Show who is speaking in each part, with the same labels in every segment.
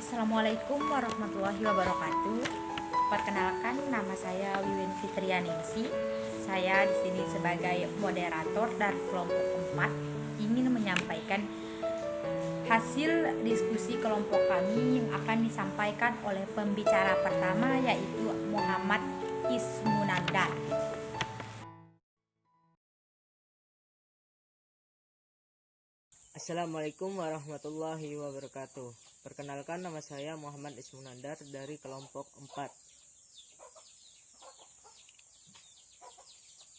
Speaker 1: Assalamualaikum warahmatullahi wabarakatuh. Perkenalkan, nama saya Wiwin Fitrianingsi. Saya di sini sebagai moderator dari kelompok 4 ingin menyampaikan hasil diskusi kelompok kami yang akan disampaikan oleh pembicara pertama, yaitu Muhammad Ismunandar.
Speaker 2: Assalamualaikum warahmatullahi wabarakatuh. Perkenalkan, nama saya Muhammad Ismunandar dari kelompok 4.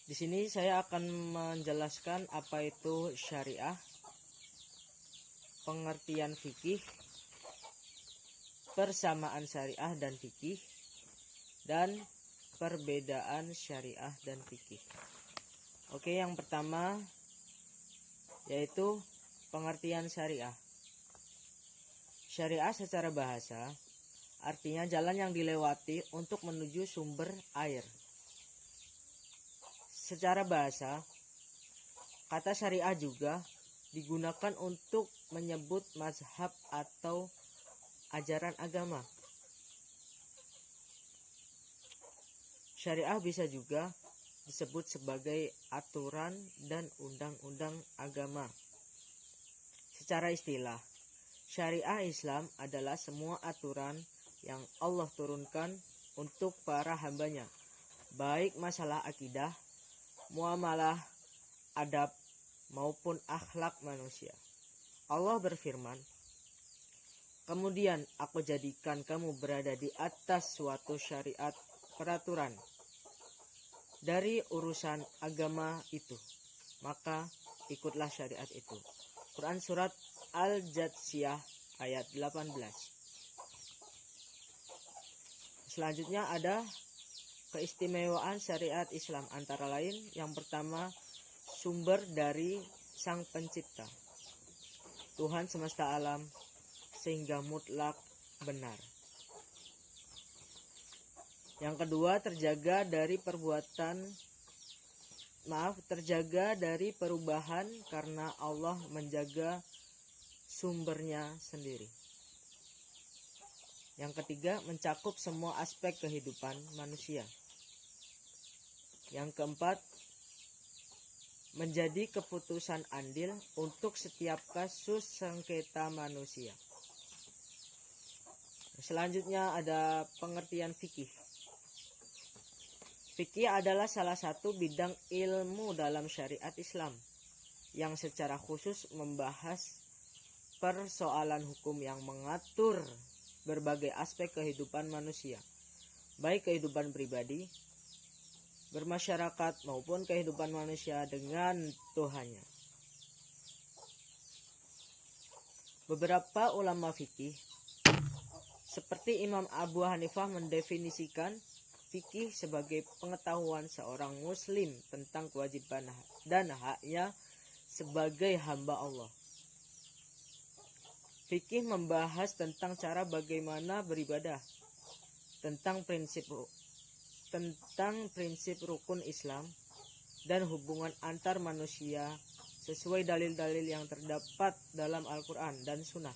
Speaker 2: Di sini saya akan menjelaskan apa itu syariah, pengertian fikih, persamaan syariah dan fikih, dan perbedaan syariah dan fikih. Oke, yang pertama yaitu pengertian syariah. Syariah secara bahasa artinya jalan yang dilewati untuk menuju sumber air. Secara bahasa, kata syariah juga digunakan untuk menyebut mazhab atau ajaran agama. Syariah bisa juga disebut sebagai aturan dan undang-undang agama. Secara istilah, syariah Islam adalah semua aturan yang Allah turunkan untuk para hambanya, baik masalah akidah, muamalah, adab, maupun akhlak manusia. Allah berfirman, "Kemudian aku jadikan kamu berada di atas suatu syariat peraturan dari urusan agama itu, maka ikutlah syariat itu." Quran Surat Al-Jathiyah ayat 18. Selanjutnya ada keistimewaan syariat Islam, antara lain yang pertama, sumber dari Sang Pencipta, Tuhan semesta alam, sehingga mutlak benar. Yang kedua, terjaga dari perubahan karena Allah menjaga sumbernya sendiri. Yang ketiga, mencakup semua aspek kehidupan manusia. Yang keempat, menjadi keputusan andil untuk setiap kasus sengketa manusia. Selanjutnya ada pengertian fikih. Fikih adalah salah satu bidang ilmu dalam syariat Islam yang secara khusus membahas persoalan hukum yang mengatur berbagai aspek kehidupan manusia, baik kehidupan pribadi, bermasyarakat, maupun kehidupan manusia dengan Tuhannya. Beberapa ulama fikih seperti Imam Abu Hanifah mendefinisikan fikih sebagai pengetahuan seorang muslim tentang kewajiban dan haknya sebagai hamba Allah. Fikih membahas tentang cara bagaimana beribadah, tentang prinsip rukun Islam, dan hubungan antar manusia sesuai dalil-dalil yang terdapat dalam Al-Quran dan Sunnah.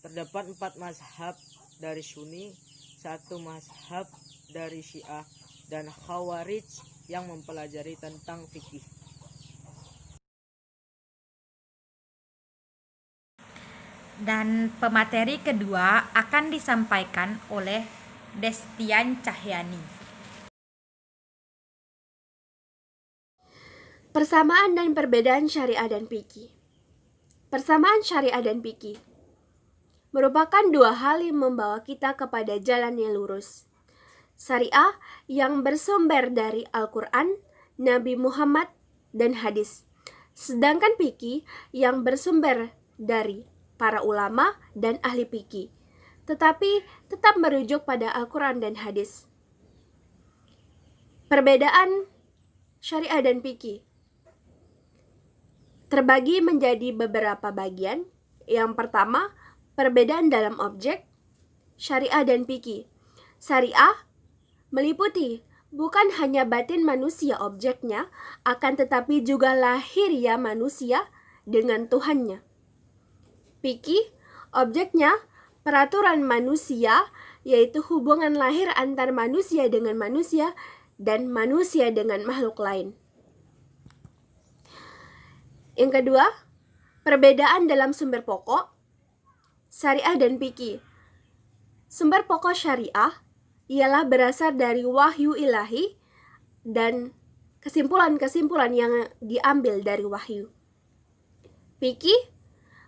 Speaker 2: Terdapat 4 mazhab dari Sunni, 1 mazhab dari Syiah, dan Khawarij yang mempelajari tentang fikih.
Speaker 1: Dan pemateri kedua akan disampaikan oleh Destian Cahyani.
Speaker 3: Persamaan dan perbedaan syariah dan fikih. Persamaan syariah dan fikih merupakan dua hal yang membawa kita kepada jalan yang lurus. Syariah yang bersumber dari Al-Quran, Nabi Muhammad, dan hadis. Sedangkan fikih yang bersumber dari para ulama dan ahli fikih, tetapi tetap merujuk pada Al-Quran dan hadis. Perbedaan syariah dan fikih terbagi menjadi beberapa bagian. Yang pertama, perbedaan dalam objek, syariah dan fikih. Syariah meliputi bukan hanya batin manusia objeknya, akan tetapi juga lahiriah manusia dengan Tuhannya. Fikih objeknya peraturan manusia, yaitu hubungan lahir antar manusia dengan manusia dan manusia dengan makhluk lain. Yang kedua, perbedaan dalam sumber pokok, syariah dan fikih. Sumber pokok syariah ialah berasal dari wahyu ilahi dan kesimpulan-kesimpulan yang diambil dari wahyu. Fikih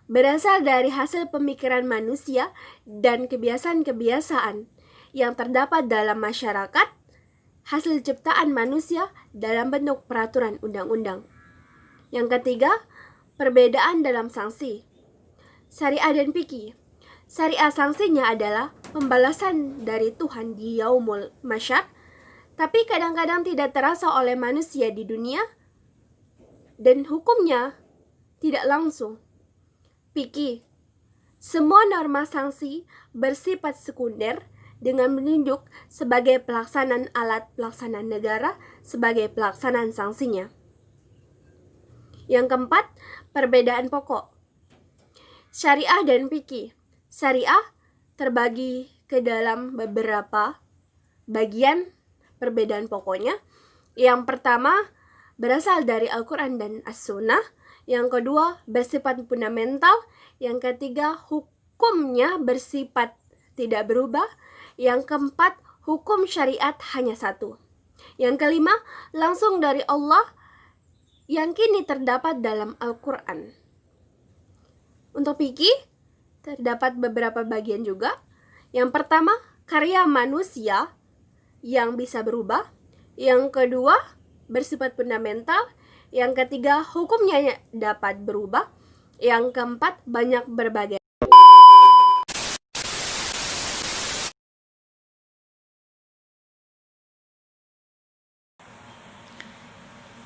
Speaker 3: berasal dari hasil pemikiran manusia dan kebiasaan-kebiasaan yang terdapat dalam masyarakat, hasil ciptaan manusia dalam bentuk peraturan undang-undang. Yang ketiga, perbedaan dalam sanksi. Syariah dan fikih. Syariah sanksinya adalah pembalasan dari Tuhan di yaumul masyar, tapi kadang-kadang tidak terasa oleh manusia di dunia, dan hukumnya tidak langsung. Fikih. Semua norma sanksi bersifat sekunder dengan menunjuk sebagai pelaksanaan alat pelaksanaan negara sebagai pelaksanaan sanksinya. Yang keempat, perbedaan pokok. Syariah dan fikih. Syariah terbagi ke dalam beberapa bagian perbedaan pokoknya. Yang pertama, berasal dari Al-Quran dan As-Sunnah. Yang kedua, bersifat fundamental. Yang ketiga, hukumnya bersifat tidak berubah. Yang keempat, hukum syariat hanya satu. Yang kelima, langsung dari Allah yang kini terdapat dalam Al-Quran. Untuk fikih, terdapat beberapa bagian juga. Yang pertama, karya manusia yang bisa berubah. Yang kedua, bersifat fundamental. Yang ketiga, hukumnya dapat berubah. Yang keempat, banyak berbagai.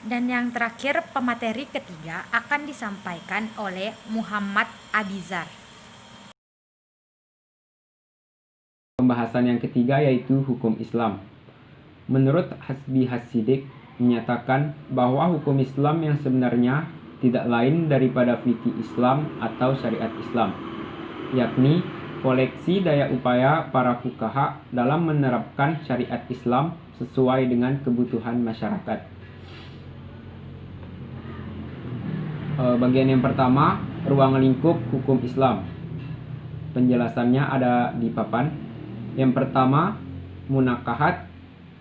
Speaker 1: Dan yang terakhir, pemateri ketiga akan disampaikan oleh Muhammad Abizar.
Speaker 4: Pembahasan yang ketiga yaitu hukum Islam. Menurut Hasbi Hasidik menyatakan bahwa hukum Islam yang sebenarnya tidak lain daripada fikih Islam atau syariat Islam, yakni koleksi daya upaya para fuqaha dalam menerapkan syariat Islam sesuai dengan kebutuhan masyarakat. Bagian yang pertama, ruang lingkup hukum Islam. Penjelasannya ada di papan. Yang pertama, munakahat.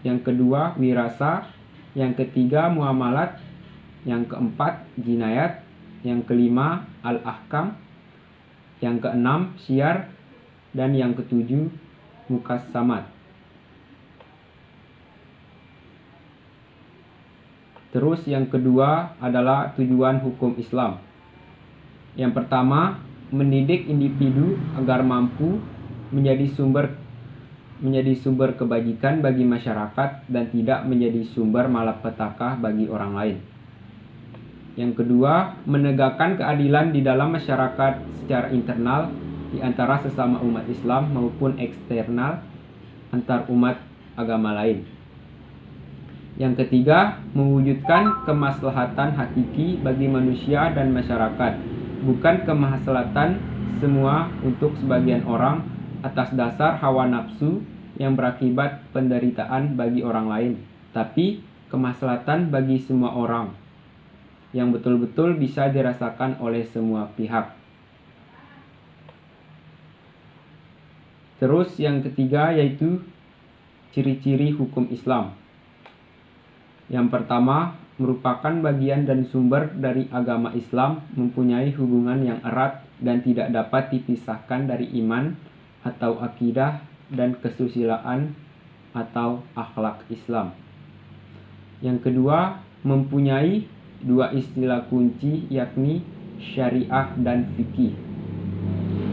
Speaker 4: Yang kedua, wirasa. Yang ketiga, muamalat. Yang keempat, jinayat. Yang kelima, al-ahkam. Yang keenam, syiar. Dan yang ketujuh, mukassamat. Terus yang kedua adalah tujuan hukum Islam. Yang pertama, mendidik individu agar mampu menjadi sumber kebajikan bagi masyarakat dan tidak menjadi sumber malapetaka bagi orang lain. Yang kedua, menegakkan keadilan di dalam masyarakat secara internal di antara sesama umat Islam maupun eksternal antar umat agama lain. Yang ketiga, mewujudkan kemaslahatan hakiki bagi manusia dan masyarakat, bukan kemaslahatan semua untuk sebagian orang atas dasar hawa nafsu yang berakibat penderitaan bagi orang lain, tapi kemaslahatan bagi semua orang yang betul-betul bisa dirasakan oleh semua pihak. Terus yang ketiga yaitu ciri-ciri hukum Islam. Yang pertama, merupakan bagian dan sumber dari agama Islam, mempunyai hubungan yang erat dan tidak dapat dipisahkan dari iman atau akidah dan kesusilaan atau akhlak Islam. Yang kedua, mempunyai dua istilah kunci yakni syariah dan fikih.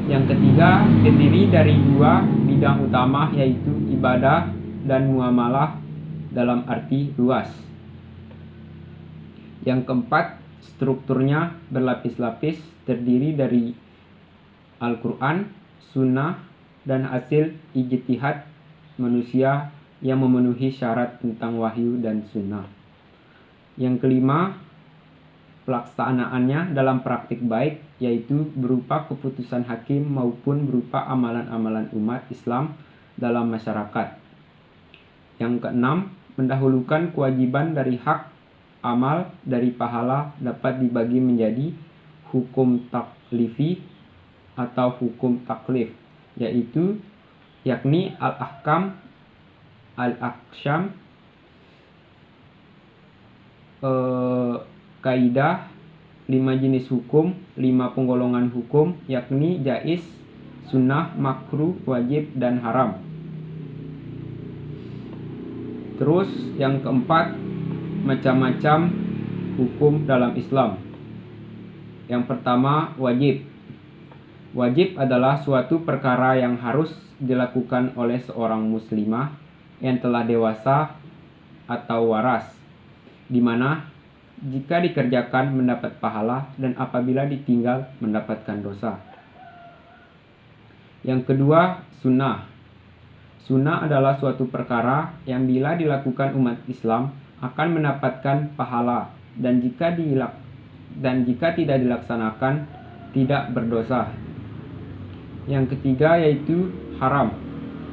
Speaker 4: Yang ketiga, terdiri dari dua bidang utama yaitu ibadah dan muamalah dalam arti luas. Yang keempat, strukturnya berlapis-lapis, terdiri dari Al-Quran, Sunnah, dan hasil ijtihad manusia yang memenuhi syarat tentang wahyu dan sunnah. Yang kelima, pelaksanaannya dalam praktik baik, yaitu berupa keputusan hakim maupun berupa amalan-amalan umat Islam dalam masyarakat. Yang keenam, mendahulukan kewajiban dari hak, amal dari pahala dapat dibagi menjadi hukum taklifi atau hukum taklif, yakni al-ahkam, al-aqsyam, kaidah, 5 jenis hukum, 5 penggolongan hukum, yakni jais, sunnah, makruh, wajib, dan haram. Terus yang keempat, macam-macam hukum dalam Islam. Yang pertama, wajib. Wajib adalah suatu perkara yang harus dilakukan oleh seorang muslimah yang telah dewasa atau waras, di mana jika dikerjakan mendapat pahala dan apabila ditinggal mendapatkan dosa. Yang kedua, sunnah. Sunnah adalah suatu perkara yang bila dilakukan umat Islam akan mendapatkan pahala dan jika tidak dilaksanakan tidak berdosa. Yang ketiga yaitu haram.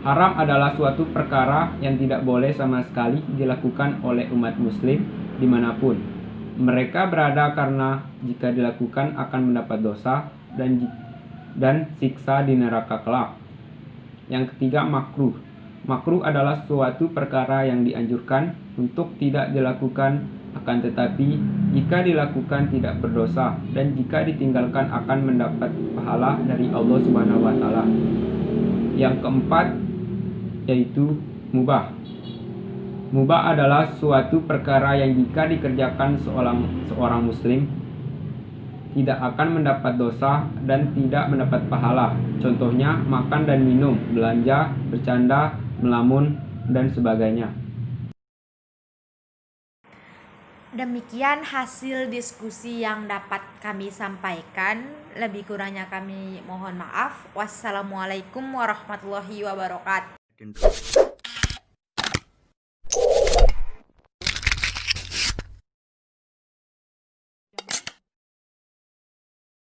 Speaker 4: Haram adalah suatu perkara yang tidak boleh sama sekali dilakukan oleh umat muslim dimanapun mereka berada, karena jika dilakukan akan mendapat dosa dan siksa di neraka kelak. Yang ketiga, makruh. Makruh adalah suatu perkara yang dianjurkan untuk tidak dilakukan, akan tetapi jika dilakukan tidak berdosa dan jika ditinggalkan akan mendapat pahala dari Allah Subhanahu wa taala. Yang keempat yaitu mubah. Mubah adalah suatu perkara yang jika dikerjakan seorang muslim tidak akan mendapat dosa dan tidak mendapat pahala. Contohnya makan dan minum, belanja, bercanda, melamun, dan sebagainya.
Speaker 1: Demikian hasil diskusi yang dapat kami sampaikan. Lebih kurangnya kami mohon maaf. Wassalamualaikum warahmatullahi wabarakatuh.